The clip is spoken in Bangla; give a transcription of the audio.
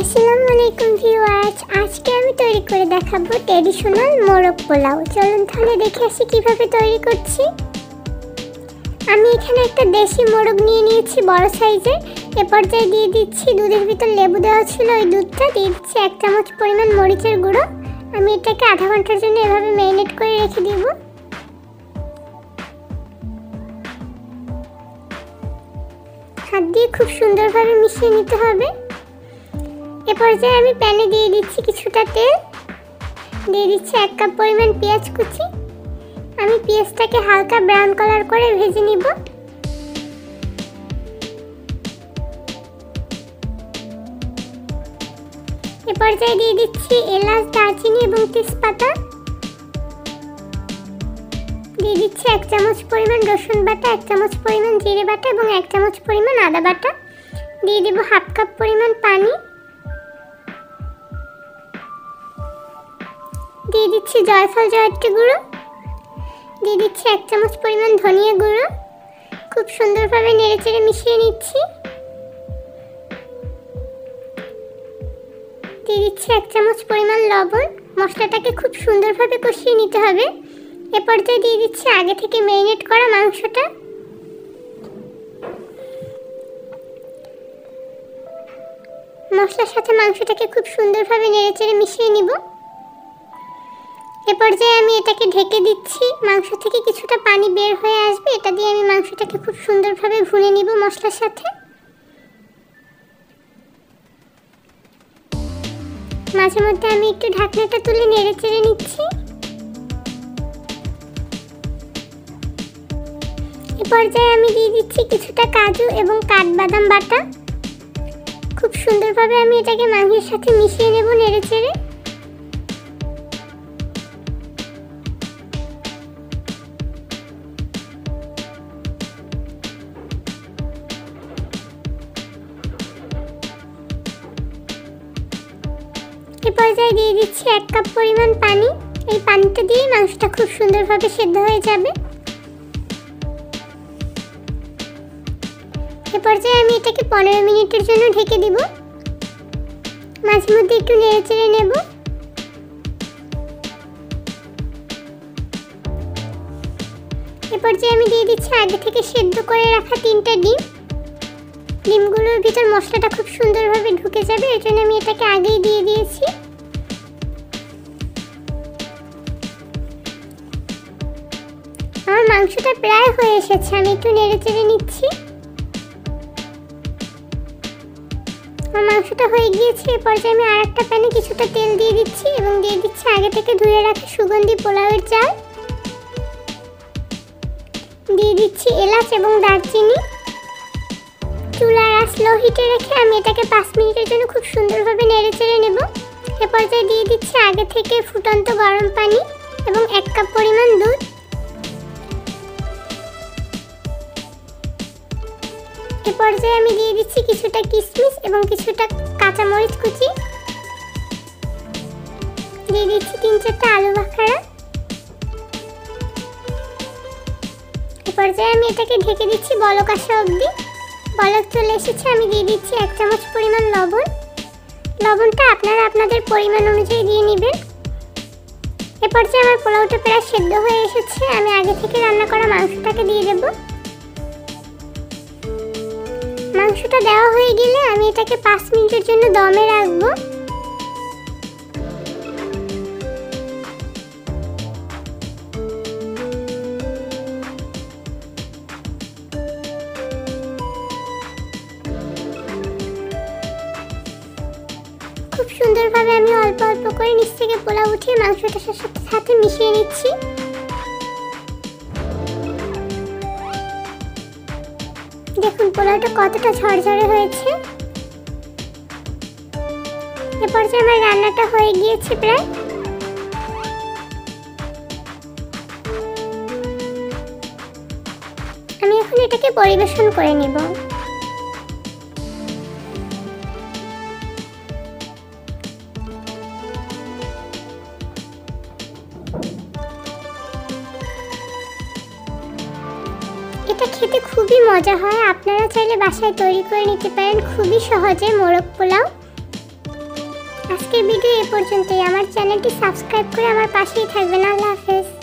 আসসালামু আলাইকুম ভিউয়ার্স, আজকে আমি তৈরি করে দেখাবো ট্র্যাডিশনাল মোরগ পোলাও। চলুন তাহলে দেখে আসি কিভাবে তৈরি করছি। আমি এখানে একটা দেশি মোরগ নিয়ে নিয়েছি বড় সাইজের। এ পর্যায়ে দিয়ে দিচ্ছি দুধের ভিতর লেবু দেওয়া ছিল ওই দুধটা, দিয়ে দিচ্ছি 1 চামচ পরিমাণ মরিচের গুঁড়ো। আমি এটাকে আধা ঘন্টার জন্য এভাবে ম্যারিনেট করে রেখে দিব। হাত দিয়ে খুব সুন্দরভাবে মিশিয়ে নিতে হবে। এ পর্যায়ে আমি প্যানে দিয়ে দিচ্ছি কিছুটা তেল, দিয়ে দিচ্ছি 1 কাপ পরিমাণ পেঁয়াজ কুচি। আমি পেঁয়াজটাকে হালকা ব্রাউন কালার করে ভেজে নিব। এ পর্যায়ে দিয়ে দিচ্ছি এলাচ, দারচিনি এবং তেজপাতা। দিয়ে দিচ্ছি 1 চামচ পরিমাণ রসুন বাটা, 1 চামচ পরিমাণ জিরে বাটা এবং 1 চামচ পরিমাণ আদা বাটা। দিয়ে দেব হাফ কাপ পরিমাণ পানি। দিয়ে দিচ্ছি জয়ফল জয়ত্রী গুঁড়ো। দিয়ে দিচ্ছি 1 চামচ পরিমাণ ধনিয়া গুঁড়ো। খুব সুন্দরভাবে নেড়েচেড়ে মিশিয়ে নিচ্ছি। দিয়ে দিচ্ছি 1 চামচ পরিমাণ লবণ। মশলাটাকে খুব সুন্দরভাবে কষিয়ে নিতে হবে। এ পর্যায়ে দিয়ে দিচ্ছি আগে থেকে ম্যারিনেট করা মাংসটা। মশলার সাথে মাংসটাকে খুব সুন্দরভাবে নেড়েচেড়ে মিশিয়ে নিব। এ পর্যায়ে আমি এটাকে ঢেকে দিচ্ছি। মাংস থেকে কিছুটা পানি বের হয়ে আসবে, এটা দিয়ে আমি মাংসটাকে খুব সুন্দরভাবে ভুনে নিব মশলার সাথে। মাঝে মধ্যে আমি একটু ঢাকনাটা তুলে নেড়েচেড়ে নিচ্ছি। এ পর্যায়ে আমি দিয়ে দিচ্ছি কিছুটা কাজু এবং কাঠবাদাম বাটা। খুব সুন্দরভাবে আমি এটাকে মাংসের সাথে মিশিয়ে নেব নেড়েচেড়ে। এ পর্যায়ে দিয়ে দিচ্ছি 1 কাপ পরিমাণ পানি। এই পানিটা দিয়ে মাংসটা খুব সুন্দরভাবে সেদ্ধ হয়ে যাবে। এ পর্যায়ে আমি এটাকে 15 মিনিটের জন্য ঢেকে দিব। মাঝে মধ্যে একটু নেড়েচেড়ে নেব। এ পর্যায়ে আমি দিয়ে দিচ্ছি আগে থেকে সেদ্ধ করে রাখা 3টা ডিম। ডিমগুলোর ভিতর মশলাটা খুব সুন্দরভাবে ঢুকে যাবে, এর জন্য আমি এটাকে আগেই দিয়ে দিয়েছি। আমার মাংসটা প্রায় হয়ে এসেছে, আমি একটু নেড়েচেড়ে নিচ্ছি। আমার মাংসটা হয়ে গিয়েছে। এ পর্যায়ে আমি আরেকটা প্যানে কিছুটা তেল দিয়ে দিচ্ছি এবং দিয়ে দিচ্ছি আগে থেকে ধুয়ে রাখা সুগন্ধি পোলাওয়ের চাল। দিয়ে দিচ্ছি এলাচ এবং দারচিনি। চুলার আঁচ লো হিটে রেখে আমি এটাকে 5 মিনিটের জন্য খুব সুন্দরভাবে নেড়েচেড়ে নেব। এ পর্যায়ে দিয়ে দিচ্ছি আগে থেকে ফুটন্ত গরম পানি এবং 1 কাপ পরিমাণ দুধ। এ পর্যায়ে আমি দিয়ে দিচ্ছি কিছুটা কিশমিশ এবং কিছুটা কাঁচামরিচ কুচি। দিয়ে দিচ্ছি 3-4টা আলু বাখারা। এ পর্যায়ে আমি এটাকে ঢেকে দিচ্ছি বলক আসা অবধি। বলক চলে এসেছে, আমি দিয়ে দিচ্ছি 1 চামচ পরিমাণ লবণ। লবণটা আপনারা আপনাদের পরিমাণ অনুযায়ী দিয়ে নেবেন। এ পর্যায়ে আমার পোলাওটা প্রায় সেদ্ধ হয়ে এসেছে। আমি আগে থেকে রান্না করা মাংসটাকে দিয়ে দেব। মাংসটা দেওয়া হয়ে গেলে আমি এটাকে 5 মিনিটের জন্য দমে রাখবো। খুব সুন্দরভাবে আমি অল্প অল্প করে নিচ থেকে পোলাও উঠিয়ে মাংসটার সাথে মিশিয়ে নিচ্ছি। দেখুন পোলাওটা কতটা ঝরঝরে হয়েছে। এ পর্যায়ে আমার রান্নাটা হয়ে গিয়েছে প্রায়। আমি এখন এটাকে পরিবেশন করে নেব। এটা খেতে খুবই মজা হয়। আপনারা চাইলে বাসায় তৈরি করে নিতে পারেন খুবই সহজে মোরগ পোলাও। ভিডিও এ পর্যন্তই। আমার চ্যানেলটি সাবস্ক্রাইব করে আমার পাশেই থাকবেন। আল্লাহ হাফেজ।